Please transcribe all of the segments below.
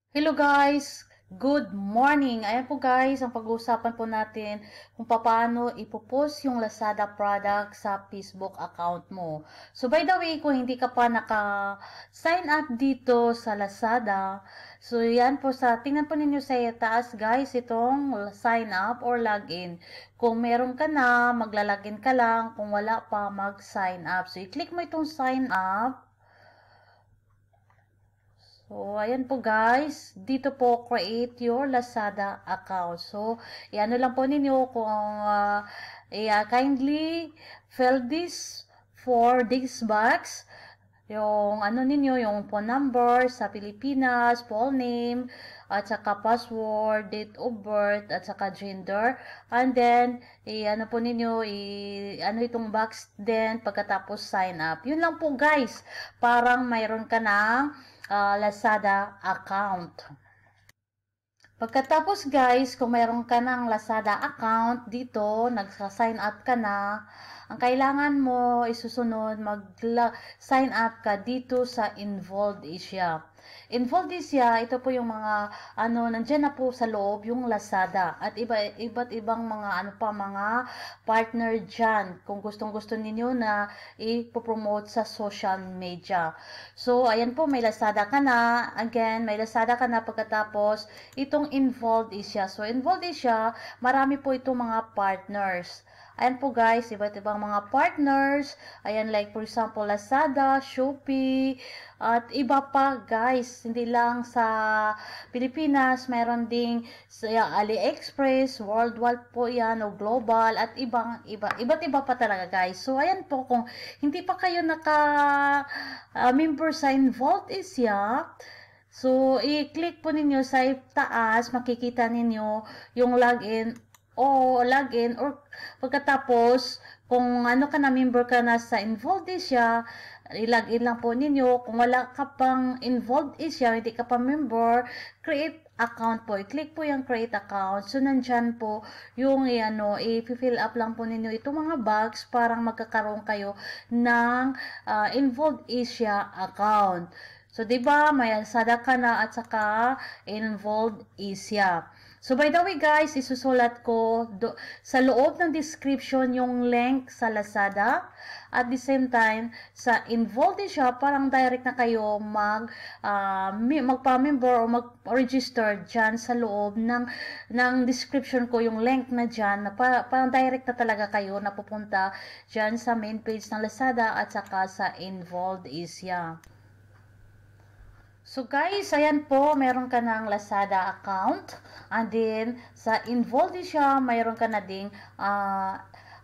Hello guys! Good morning! Ayan po guys, ang pag-uusapan po natin kung paano ipopost yung Lazada product sa Facebook account mo. So by the way, kung hindi ka pa naka-sign up dito sa Lazada, so yan po tingnan po ninyo sa taas guys, itong sign up or login. Kung meron ka na, maglalagin ka lang. Kung wala pa, mag-sign up. So i-click mo itong sign up. So, ayan po guys, dito po create your Lazada account. So, ano lang po ninyo kung kindly fill this for this box. Yung ano ninyo, yung phone number sa Pilipinas, full name, at saka password, date of birth, at saka gender. And then, ano po ninyo, ano itong box din pagkatapos sign up. Yun lang po guys, parang mayroon ka ng Lazada account. Pagkatapos guys, kung mayroon ka ng Lazada account dito, nagsa-sign up ka na, ang kailangan mo isusunod, mag-sign up ka dito sa Involved Asia. Involved Asia, ito po yung mga, nandyan na po sa loob yung Lazada. At iba't ibang mga partner dyan. Kung gustong-gusto ninyo na ipopromote sa social media. So, ayan po, may Lazada ka na. Again, may Lazada ka na pagkatapos, itong Involved Asia. So, Involved Asia, marami po itong mga partners. Ayan po guys, iba't ibang mga partners. Ayan like for example Lazada, Shopee, at iba pa guys. Hindi lang sa Pilipinas, mayroon ding sa AliExpress, worldwide po yan o global at iba't iba pa talaga guys. So ayan po, kung hindi pa kayo member sa Involved Asia, so i-click po ninyo sa taas, makikita ninyo yung login or pagkatapos kung ano ka na member ka na sa Involved Asia, i-login lang po ninyo. Kung wala ka pang Involved Asia, hindi ka pa member, create account po. I-click po yung create account. So nandyan po yung i-fill up lang po ninyo itong mga box parang magkakaroon kayo ng Involved Asia account. So, diba, may Lazada ka na at saka Involved Asia. So, by the way guys, isusulat ko sa loob ng description yung link sa Lazada. At the same time, sa Involved Asia, parang direct na kayo magpa-member o mag-register dyan sa loob ng description ko, yung link na dyan, na parang direct na talaga kayo na pupunta dyan sa main page ng Lazada at saka sa Involved Asia. So guys, ayan po, meron ka ng Lazada account. And then, sa Involved siya, mayroon ka na ding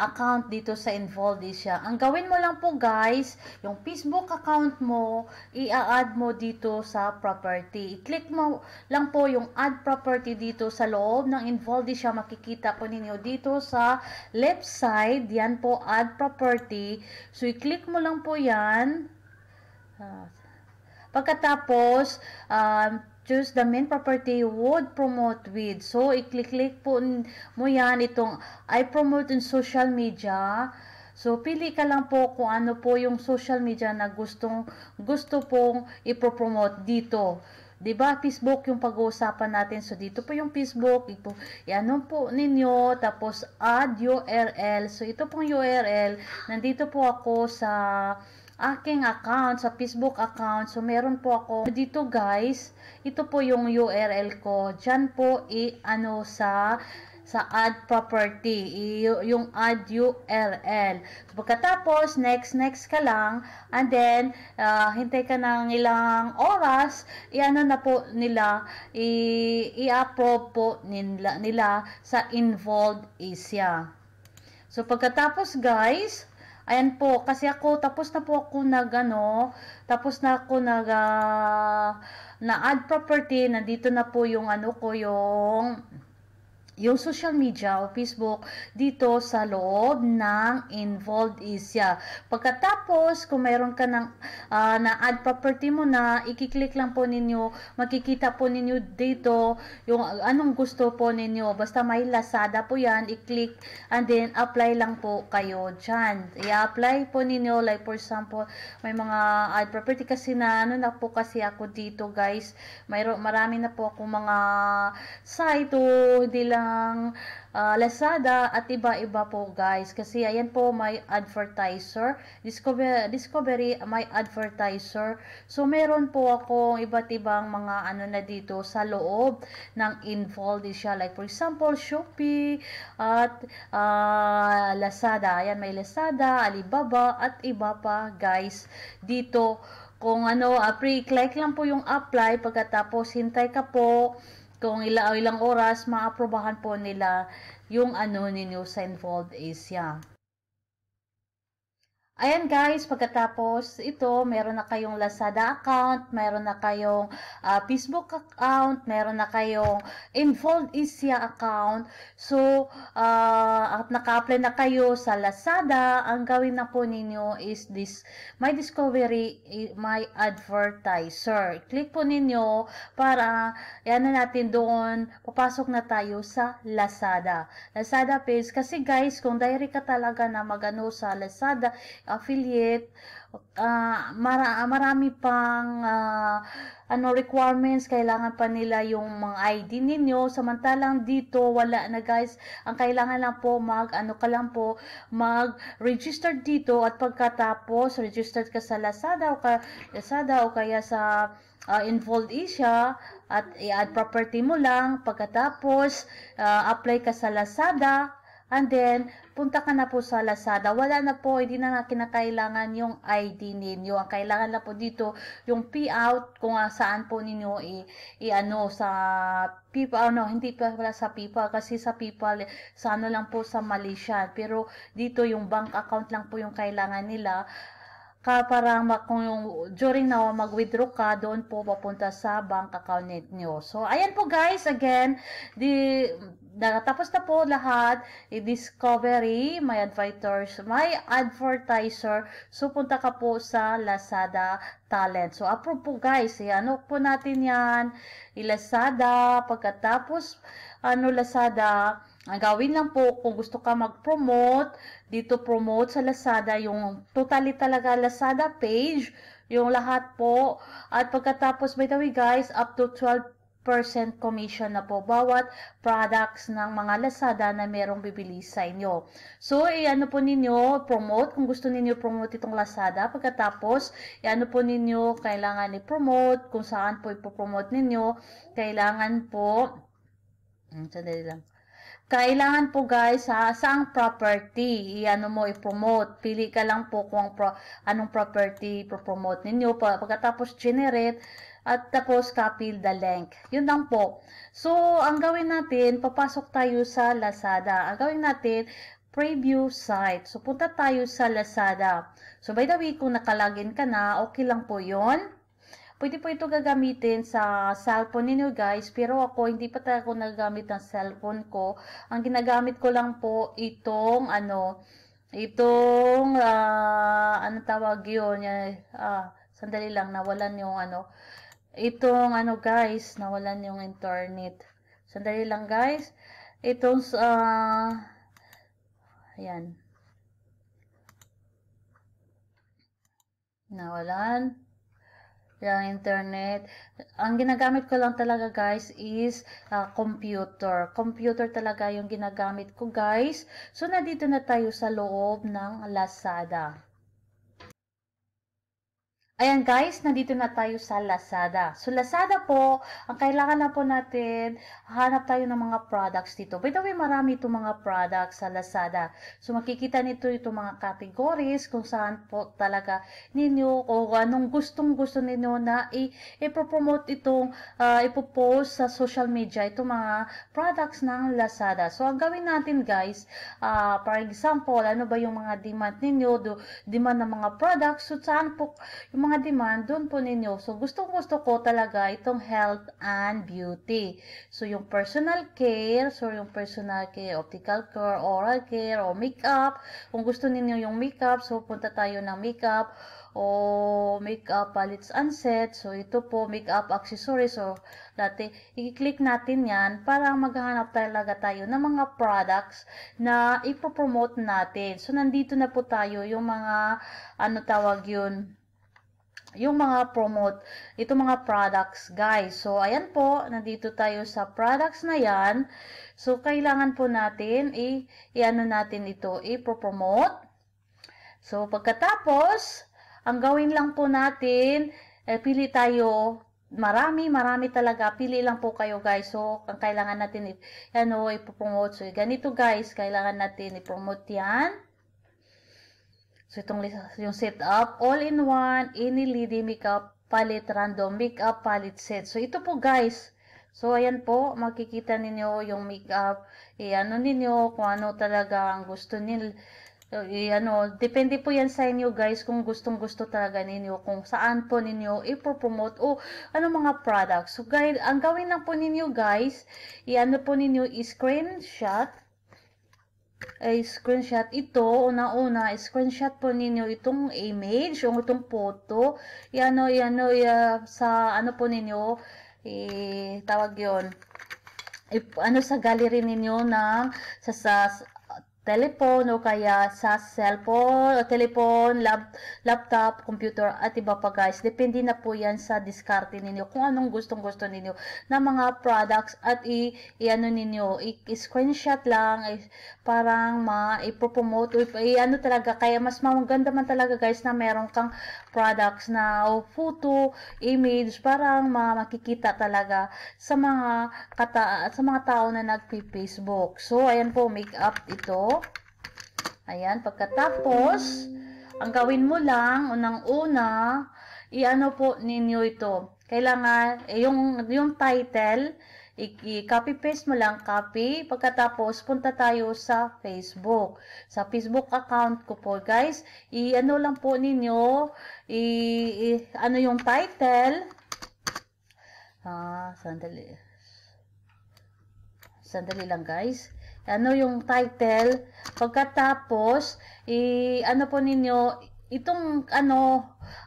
account dito sa Involved siya. Ang gawin mo lang po guys, yung Facebook account mo, i-add mo dito sa property. I-click mo lang po yung add property dito sa loob ng Involved siya. Makikita po ninyo dito sa left side, yan po, add property. So, i-click mo lang po yan. Pagkatapos, choose the main property you would promote with. So, i-click po mo yan itong I promote in social media. So, pili ka lang po kung ano po yung social media na gusto pong ipopromote dito. Diba, Facebook yung pag-uusapan natin. So, dito po yung Facebook. Yan po ninyo. Tapos, add URL. So, ito pong URL. Nandito po ako sa aking account, sa Facebook account. So, meron po ako dito guys. Ito po yung URL ko. Diyan po sa add property, yung add URL. So, pagkatapos, next ka lang, and then, hintay ka ng ilang oras, na po nila, i-approve po nila sa Involved Asia. So, pagkatapos guys, ayan po, kasi tapos na po ako na-add property, nandito na po yung yung yung social media o Facebook dito sa loob ng involved isya. Pagkatapos, kung mayroon ka ng na-add property mo na, ikiklik lang po ninyo, makikita po ninyo dito yung anong gusto po ninyo. Basta may Lazada po yan, i-click and then apply lang po kayo dyan. I-apply po ninyo, like for example, may mga add property kasi na, ano na po kasi ako dito guys, marami na po ako mga site o hindi lang Lazada at iba-iba po guys kasi ayan po may advertiser discovery may advertiser, so meron po akong iba't ibang mga ano na dito sa loob ng involved siya, like for example Shopee at Lazada. Ayan, may Lazada, Alibaba at iba pa guys dito. Kung ano, pre-click lang po yung apply, pagkatapos hintay ka po kung ilang oras, maaprobahan po nila yung ano ninyo sa involved Asia. Ayan guys, pagkatapos ito, meron na kayong Lazada account, meron na kayong Facebook account, meron na kayong Involved Asia account. So, at naka-apply na kayo sa Lazada, ang gawin na po ninyo is this, my discovery, my advertiser. Click po ninyo para, yan na natin doon, papasok na tayo sa Lazada. Lazada page, kasi guys, kung direct ka talaga na magano sa Lazada, affiliate, marami pang requirements, kailangan pa nila yung mga ID ninyo, samantalang dito wala na guys. Ang kailangan lang po mag-register dito, at pagkatapos registered ka sa Lazada o kaya sa Involved Asia at i-add property mo lang, pagkatapos apply ka sa Lazada. And then, punta ka na po sa Lazada. Wala na po, hindi na kinakailangan yung ID ninyo. Ang kailangan na po dito, yung payout, kung saan po ninyo sa PayPal, hindi pa wala sa PayPal, kasi sa PayPal, sa lang po sa Malaysia. Pero dito, yung bank account lang po yung kailangan nila. Para kung yung during na mag-withdraw ka, doon po papunta sa bank account niyo. So, ayan po guys, again, tapos na po lahat, i-discovery, may advertiser, so punta ka po sa Lazada Talent. So, approve po guys, ano po natin yan, i-Lazada, pagkatapos, Lazada, ang gawin lang po, kung gusto ka mag-promote, dito promote sa Lazada, yung totally talaga Lazada page, yung lahat po. At pagkatapos, by the way guys, up to 12% commission na po bawat products ng mga Lazada na merong bibili sa inyo. So, ano po ninyo, promote, kung gusto ninyo promote itong Lazada, pagkatapos, ano po ninyo, kailangan i-promote, kung saan po ipopromote ninyo, kailangan po, sandali lang. Kailangan po guys, saang property, mo i-promote. Pili ka lang po kung anong property i-promote ninyo. Pagkatapos generate, at tapos copy the link. Yun lang po. So, ang gawin natin, papasok tayo sa Lazada. Ang gawin natin, preview site. So, punta tayo sa Lazada. So, by the way, kung nakalagin ka na, okay lang po yun. Pwede po ito gagamitin sa cellphone ninyo guys, pero ako hindi pa talaga ako nagagamit ng cellphone ko. Ang ginagamit ko lang po itong tawag yun, sandali lang, nawalan yung itong guys, nawalan yung internet. Sandali lang guys, itong ayan, nawalan yung internet. Ang ginagamit ko lang talaga guys is computer. Computer talaga yung ginagamit ko guys. So, nandito na tayo sa loob ng Lazada. Ayan guys, nandito na tayo sa Lazada. So, Lazada po, ang kailangan na po natin, hanap tayo ng mga products dito. By the way, marami itong mga products sa Lazada. So, makikita nito itong mga categories, kung saan po talaga ninyo, o anong gustong-gusto ninyo na ipopromote itong, ipopost sa social media, itong mga products ng Lazada. So, ang gawin natin guys, for example, ano ba yung mga demand ninyo, demand ng mga products, so saan po, yung mga mga demand, doon po ninyo. So, gustong-gusto ko talaga itong health and beauty. So, yung personal care, optical care, oral care, o makeup. Kung gusto ninyo yung makeup, so punta tayo ng makeup o makeup palettes and sets. So, ito po, makeup accessories. So, dati, i-click natin yan para maghahanap talaga tayo ng mga products na ipopromote natin. So, nandito na po tayo yung mga, ano tawag yun, yung mga promote, ito mga products, guys. So, ayan po, nandito tayo sa products na yan. So, kailangan po natin, i-ano natin ito, i-promote. So, pagkatapos, ang gawin lang po natin, pili tayo, marami talaga, pili lang po kayo, guys. So, ang kailangan natin, i-promote. So, ganito, guys, kailangan natin i-promote yan. So, itong yung setup, all-in-one, any lady makeup palette, random makeup palette set. So, ito po, guys. So, ayan po, makikita ninyo yung makeup. I-ano ninyo kung ano talaga ang gusto ninyo. Depende po yan sa inyo, guys, kung gustong-gusto talaga ninyo, kung saan po ninyo ipopromote o ano mga products. So, guys, ang gawin lang po ninyo, guys, i-ano po ninyo, i-screenshot ito, una-una, screenshot po ninyo itong image, o itong photo, sa, ano po ninyo, tawag yun, sa gallery ninyo ng, sa telephone o kaya sa cellphone o telephone, laptop, computer at iba pa, guys. Depende na po yan sa diskarte ninyo kung anong gustong-gusto ninyo na mga products at i-ano ninyo, i-screenshot lang, parang i-promote o talaga. Kaya mas maganda man talaga, guys, na meron kang products na o photo, image, parang makikita talaga sa mga tao na nagpi-Facebook. So, ayan po, makeup ito. Ayan, pagkatapos, ang gawin mo lang, unang-una, i-ano po ninyo ito. Kailangan, yung title, i-copy paste mo lang, copy. Pagkatapos, punta tayo sa Facebook. Sa Facebook account ko po, guys. I-ano lang po ninyo, ano yung title. Sandali lang, guys. Ano yung title, pagkatapos, ano po ninyo, itong,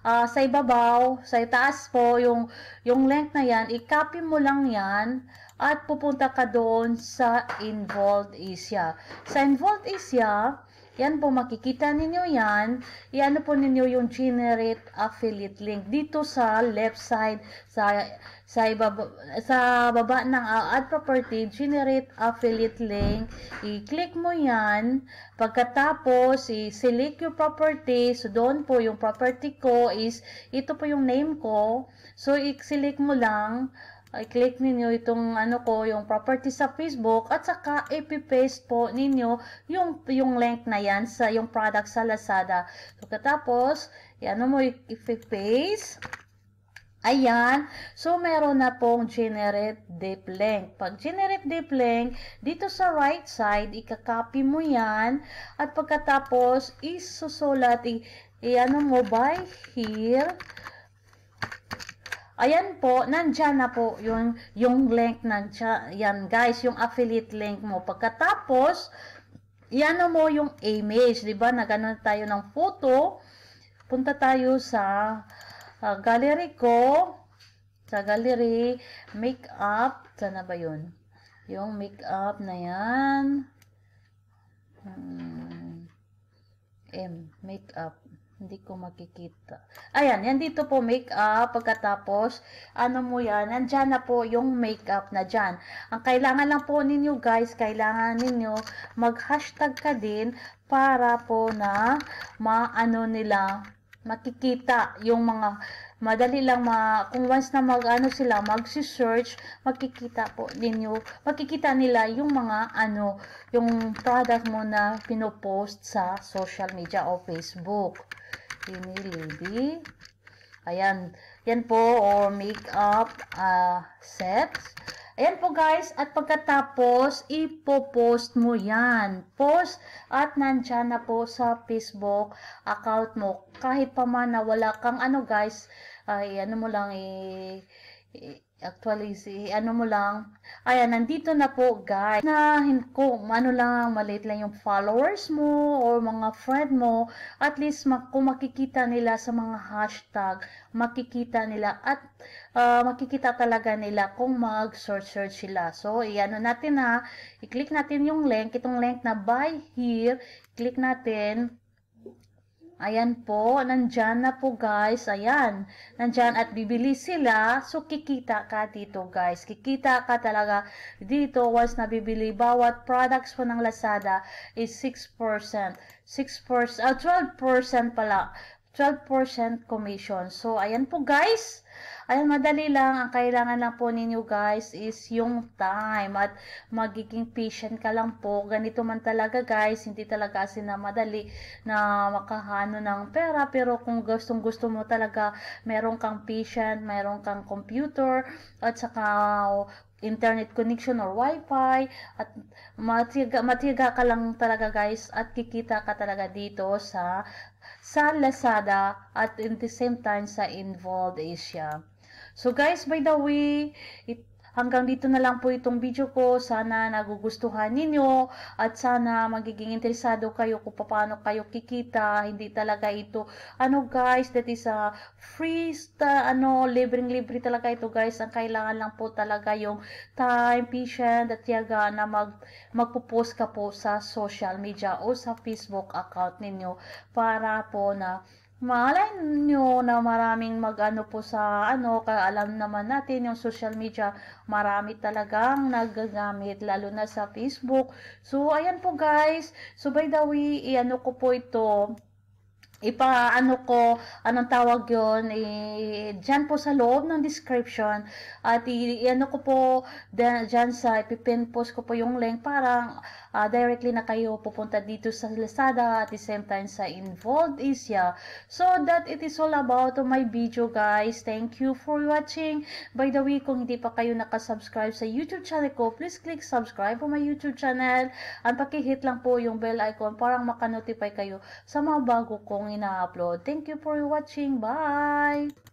sa ibabaw, sa itaas po, yung link na yan, i-copy mo lang yan, at pupunta ka doon sa Involved Asia. Sa Involved Asia, yan po, makikita ninyo yan. Iano po ninyo yung generate affiliate link. Dito sa left side, sa baba ng ad property, generate affiliate link. I-click mo yan. Pagkatapos, i-select yung property. So, doon po yung property ko is, ito po yung name ko. So, i-select mo lang. I-click ninyo itong yung property sa Facebook at saka i-paste po ninyo yung link na yan sa yung product sa Lazada. So, katapos, mo i-paste. Ayan. So, meron na pong generate deep link. Pag generate deep link, dito sa right side, ika-copy mo yan. At pagkatapos, isusulat, mo by here. Ayan po, nandyan na po yung link nandyan. Yan, guys, yung affiliate link mo. Pagkatapos, yan mo yung image, di ba? Nagano tayo ng photo. Punta tayo sa gallery ko. Sa gallery, makeup. Sana ba yun? Yung makeup na yan. Makeup. Hindi ko makikita. Ayan, yan dito po makeup. Pagkatapos, mo yan, nandyan na po yung makeup na dyan. Ang kailangan lang po ninyo, guys, kailangan ninyo mag-hashtag ka din para po na makikita yung mga madali lang kung once na magsi-search, makikita nila yung mga yung product mo na pinopost sa social media o Facebook. Ini lady. Ayan, yan po, or makeup sets. Ayan po guys, at pagkatapos, ipopost mo yan. Post at nandyan na po sa Facebook account mo. Kahit pa man na wala kang ano guys, ay ano mo lang actually ano mo lang, ayan, nandito na po guys, na kung ano lang, maliit lang yung followers mo or mga friend mo, at least kung makikita nila sa mga hashtag, makikita nila at makikita talaga nila kung mag-search sila. So, iano natin na, i-click natin yung link, itong link na buy here, click natin. Ayan po, nandyan na po guys, ayan, nandyan at bibili sila, so kikita ka dito guys, kikita ka talaga dito once na bibili, bawat products po ng Lazada is 6%, 12% pala, 12% commission. So, ayan po guys, ayan, madali lang, ang kailangan lang po ninyo guys is yung time at magiging patient ka lang po. Ganito man talaga guys, hindi talaga kasi na madali na makahano ng pera, pero kung gustong gusto mo talaga, meron kang patient, meron kang computer, at saka internet connection or wifi, at matiyaga ka lang talaga guys, at kikita ka talaga dito sa Lazada at in the same time sa Involved Asia. So guys, by the way, hanggang dito na lang po itong video ko. Sana nagugustuhan ninyo at sana magiging interesado kayo kung paano kayo kikita. Hindi talaga ito, ano guys, that is a free, libreng-libre talaga ito guys. Ang kailangan lang po talaga yung time, patient, at tiyaga na magpo-post ka po sa social media o sa Facebook account ninyo para po na malay nyo na maraming mag-ano po sa alam naman natin yung social media, marami talagang nagagamit, lalo na sa Facebook. So, ayan po guys. So, by the way, iano ko po ito, anong tawag yun, dyan po sa loob ng description, at iano ko po, dyan sa ipipin post ko po yung link para directly na kayo pupunta dito sa Lazada at the same time sa Involved Asia. So that it is all about my video guys. Thank you for watching. By the way, kung hindi pa kayo nakasubscribe sa YouTube channel ko, please click subscribe po my YouTube channel at pakihit lang po yung bell icon para maka-notify kayo sa mga bago kong ina-upload. Thank you for watching. Bye!